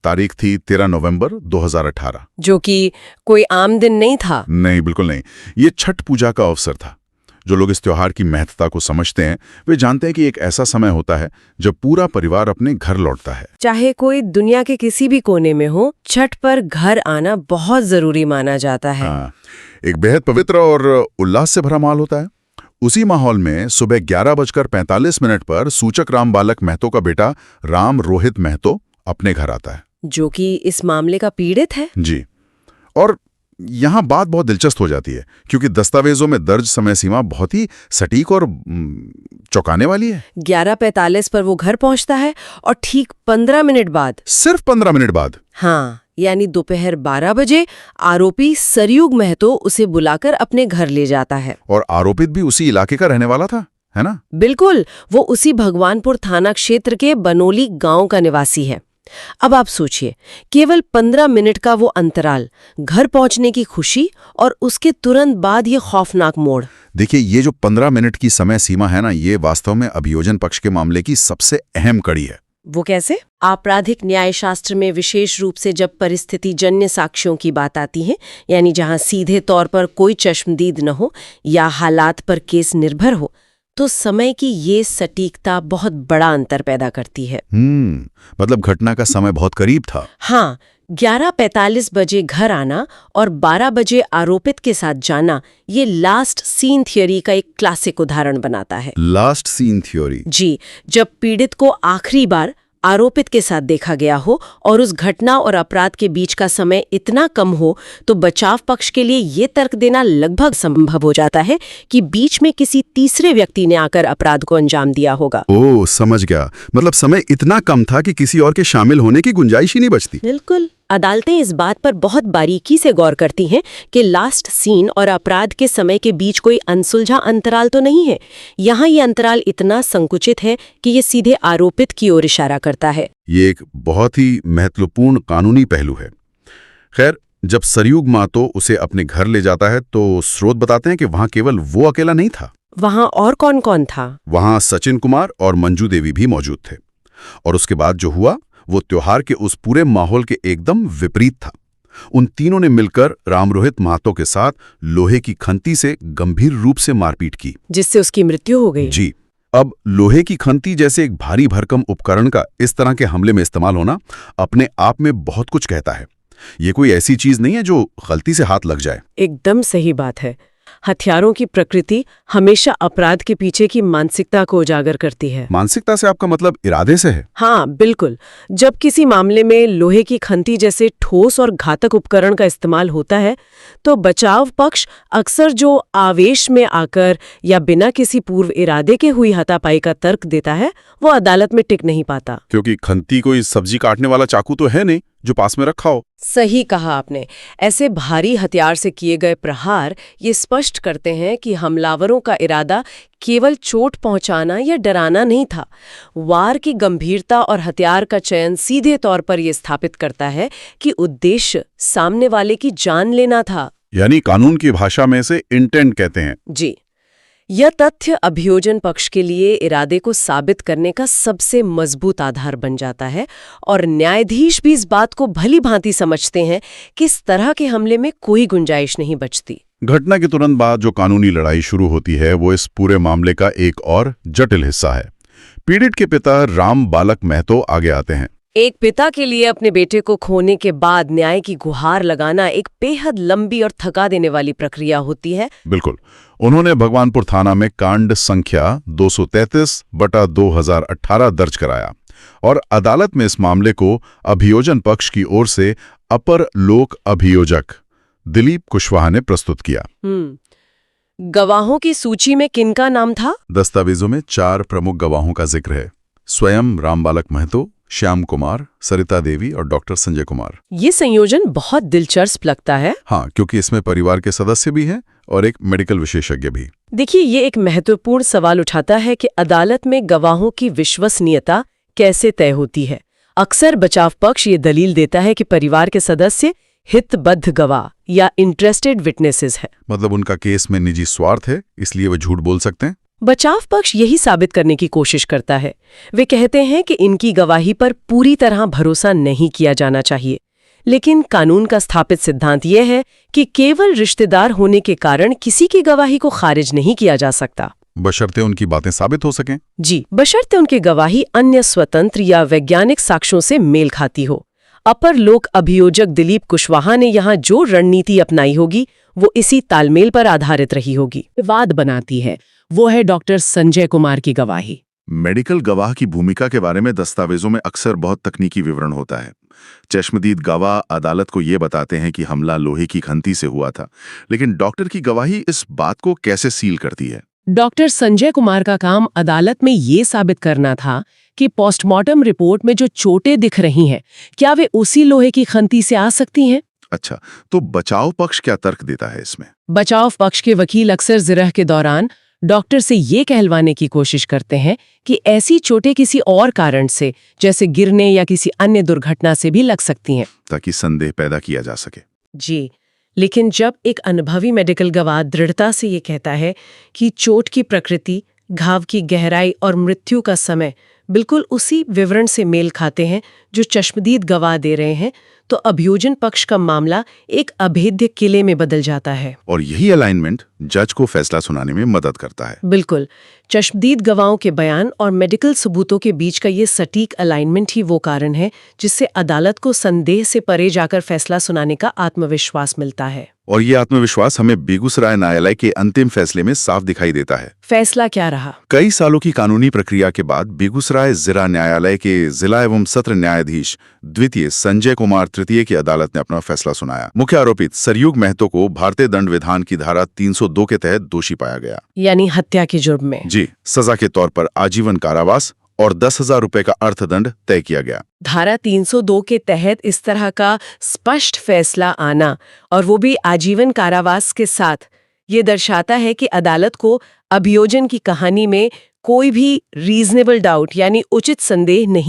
तारीख थी 13 नवंबर 2018। जो कि कोई आम दिन नहीं था। नहीं, बिल्कुल नहीं। ये छठ पूजा का अवसर था। जो लोग इस त्योहार की महत्ता को समझते हैं वे जानते हैं कि एक ऐसा समय होता है जब पूरा परिवार अपने घर लौटता है। चाहे कोई दुनिया के किसी भी कोने में हो, छठ पर घर आना बहुत जरूरी माना जाता है। हाँ, एक बेहद पवित्र और उल्लास से भरा माहौल होता है। उसी माहौल में सुबह 11:45 पर सूचक राम बालक महतो का बेटा राम रोहित महतो अपने घर आता है, जो कि इस मामले का पीड़ित है। जी। और यहाँ बात बहुत दिलचस्प हो जाती है क्योंकि दस्तावेजों में दर्ज समय सीमा बहुत ही सटीक और चौंकाने वाली है। 11:45 पर वो घर पहुंचता है और ठीक 15 मिनट बाद, सिर्फ 15 मिनट बाद, हाँ, यानी दोपहर 12 बजे आरोपी सरयुग महतो उसे बुलाकर अपने घर ले जाता है। और आरोपित भी उसी इलाके का रहने वाला था, है ना? बिल्कुल, वो उसी भगवानपुर थाना क्षेत्र के बनोली गांव का निवासी है। अब आप सोचिए, केवल 15 मिनट का वो अंतराल, घर पहुंचने की खुशी और उसके तुरंत बाद ये खौफनाक मोड़। देखिए, ये जो 15 मिनट की समय सीमा है ना, ये वास्तव में अभियोजन पक्ष के मामले की सबसे अहम कड़ी है। वो कैसे? आपराधिक न्याय शास्त्र में विशेष रूप से जब परिस्थिति जन्य साक्ष्यों की बात आती है, यानी जहां सीधे तौर पर कोई चश्मदीद न हो या हालात पर केस निर्भर हो, तो समय की ये सटीकता बहुत बड़ा अंतर पैदा करती है। मतलब घटना का समय बहुत करीब था। हाँ, 11:45 बजे घर आना और 12 बजे आरोपित के साथ जाना, ये लास्ट सीन थ्योरी का एक क्लासिक उदाहरण बनाता है। Last scene theory? जी, जब पीड़ित को आखिरी बार आरोपित के साथ देखा गया हो और उस घटना और अपराध के बीच का समय इतना कम हो, तो बचाव पक्ष के लिए ये तर्क देना लगभग संभव हो जाता है कि बीच में किसी तीसरे व्यक्ति ने आकर अपराध को अंजाम दिया होगा। ओह, समझ गया। मतलब समय इतना कम था कि किसी और के शामिल होने की गुंजाइश ही नहीं बचती। बिल्कुल। अदालतें इस बात पर बहुत बारीकी से गौर करती हैं कि लास्ट सीन और अपराध के समय के बीच कोई अनसुलझा अंतराल तो नहीं है। यहाँ ये अंतराल इतना संकुचित है कि ये सीधे आरोपित की ओर इशारा करता है। ये एक बहुत ही महत्वपूर्ण कानूनी पहलू है। खैर, जब सरयुग महतो उसे अपने घर ले जाता है तो स्रोत बताते हैं कि वहाँ केवल वो अकेला नहीं था। वहाँ और कौन कौन था? वहाँ सचिन कुमार और मंजू देवी भी मौजूद थे। और उसके बाद जो हुआ वो त्योहार के उस पूरे माहौल के एकदम विपरीत था। उन तीनों ने मिलकर राम रोहित महतो के साथ लोहे की खंती से गंभीर रूप से मारपीट की, जिससे उसकी मृत्यु हो गई। जी। अब लोहे की खंती जैसे एक भारी भरकम उपकरण का इस तरह के हमले में इस्तेमाल होना अपने आप में बहुत कुछ कहता है। ये कोई ऐसी चीज नहीं है जो गलती से हाथ लग जाए। एकदम सही बात है। हथियारों की प्रकृति हमेशा अपराध के पीछे की मानसिकता को उजागर करती है। मानसिकता से आपका मतलब इरादे से है? हाँ, बिल्कुल। जब किसी मामले में लोहे की खंती जैसे ठोस और घातक उपकरण का इस्तेमाल होता है, तो बचाव पक्ष अक्सर जो आवेश में आकर या बिना किसी पूर्व इरादे के हुई हाथापाई का तर्क देता है, वो अदालत में टिक नहीं पाता। क्योंकि खंती कोई सब्जी काटने वाला चाकू तो है नहीं जो पास में रखा हो। सही कहा आपने। ऐसे भारी हथियार से किए गए प्रहार ये स्पष्ट करते हैं कि हमलावरों का इरादा केवल चोट पहुंचाना या डराना नहीं था। वार की गंभीरता और हथियार का चयन सीधे तौर पर यह स्थापित करता है कि उद्देश्य सामने वाले की जान लेना था। यानी कानून की भाषा में इसे इंटेंट कहते हैं। जी। यह तथ्य अभियोजन पक्ष के लिए इरादे को साबित करने का सबसे मजबूत आधार बन जाता है और न्यायाधीश भी इस बात को भली भांति समझते हैं कि इस तरह के हमले में कोई गुंजाइश नहीं बचती। घटना के तुरंत बाद जो कानूनी लड़ाई शुरू होती है वो इस पूरे मामले का एक और जटिल हिस्सा है। पीड़ित के पिता राम बालक महतो आगे आते हैं। एक पिता के लिए अपने बेटे को खोने के बाद न्याय की गुहार लगाना एक बेहद लंबी और थका देने वाली प्रक्रिया होती है। बिल्कुल। उन्होंने भगवानपुर थाना में कांड संख्या 233/2018 दर्ज कराया और अदालत में इस मामले को अभियोजन पक्ष की ओर से अपर लोक अभियोजक दिलीप कुशवाहा ने प्रस्तुत किया। गवाहों की सूची में किनका नाम था? दस्तावेजों में 4 प्रमुख गवाहों का जिक्र है। स्वयं राम बालक महतो, श्याम कुमार, सरिता देवी और डॉक्टर संजय कुमार। ये संयोजन बहुत दिलचस्प लगता है। हाँ, क्योंकि इसमें परिवार के सदस्य भी हैं और एक मेडिकल विशेषज्ञ भी। देखिए, ये एक महत्वपूर्ण सवाल उठाता है कि अदालत में गवाहों की विश्वसनीयता कैसे तय होती है। अक्सर बचाव पक्ष ये दलील देता है कि परिवार के सदस्य हितबद्ध गवाह या इंटरेस्टेड विटनेसेस हैं। मतलब उनका केस में निजी स्वार्थ है, इसलिए वो झूठ बोल सकते हैं। बचाव पक्ष यही साबित करने की कोशिश करता है। वे कहते हैं कि इनकी गवाही पर पूरी तरह भरोसा नहीं किया जाना चाहिए, लेकिन कानून का स्थापित सिद्धांत यह है कि केवल रिश्तेदार होने के कारण किसी की गवाही को खारिज नहीं किया जा सकता, बशर्ते उनकी बातें साबित हो सकें। जी, बशर्ते उनकी गवाही अन्य स्वतंत्र या वैज्ञानिक साक्ष्यों से मेल खाती हो। अपर लोक अभियोजक दिलीप कुशवाहा ने यहाँ जो रणनीति अपनाई होगी वो इसी तालमेल पर आधारित रही होगी। विवाद बनाती है वो है डॉक्टर संजय कुमार की गवाही। मेडिकल गवाह की भूमिका के बारे में दस्तावेजों में अक्सर बहुत तकनीकी विवरण होता है। चश्मदीद गवाह अदालत को ये बताते हैं कि हमला लोहे की खंती से हुआ था, लेकिन डॉक्टर की गवाही इस बात को कैसे सील करती है? डॉक्टर संजय कुमार का काम अदालत में ये साबित करना था कि पोस्टमार्टम रिपोर्ट में जो चोटें दिख रही हैं, क्या वे उसी लोहे की खंती से आ सकती हैं? अच्छा, तो बचाव पक्ष क्या तर्क देता है इसमें? बचाव पक्ष के वकील अक्सर जिरह के दौरान डॉक्टर से ये कहलवाने की कोशिश करते हैं कि ऐसी चोटें किसी और कारण से, जैसे गिरने या किसी अन्य दुर्घटना से भी लग सकती हैं, ताकि संदेह पैदा किया जा सके। जी, लेकिन जब एक अनुभवी मेडिकल गवाह दृढ़ता से ये कहता है कि चोट की प्रकृति, घाव की गहराई और मृत्यु का समय बिल्कुल उसी विवरण से मेल खाते हैं जो चश्मदीद गवाह दे रहे हैं, तो अभियोजन पक्ष का मामला एक अभेद्य किले में बदल जाता है। और यही अलाइनमेंट जज को फैसला सुनाने में मदद करता है। बिल्कुल, चश्मदीद गवाहों के बयान और मेडिकल सबूतों के बीच का ये सटीक अलाइनमेंट ही वो कारण है जिससे अदालत को संदेह से परे जाकर फैसला सुनाने का आत्मविश्वास मिलता है। और ये आत्मविश्वास हमें बेगूसराय न्यायालय के अंतिम फैसले में साफ दिखाई देता है। फैसला क्या रहा? कई सालों की कानूनी प्रक्रिया के बाद बेगूसराय जिला न्यायालय के जिला एवं सत्र न्यायाधीश द्वितीय संजय कुमार तृतीय की अदालत ने अपना फैसला सुनाया। मुख्य आरोपित सरयुग महतो को भारतीय दंड विधान की धारा 302 के तहत दोषी पाया गया, यानी हत्या के जुर्म में। जी, सजा के तौर पर आजीवन कारावास और 10,000 रुपए का अर्थदंड तय किया गया। धारा 302 के तहत इस तरह का स्पष्ट फैसला आना, और वो भी आजीवन कारावास के साथ, ये दर्शाता है कि अदालत को अभियोजन की कहानी में कोई भी रीजनेबल डाउट यानी उचित संदेह नहीं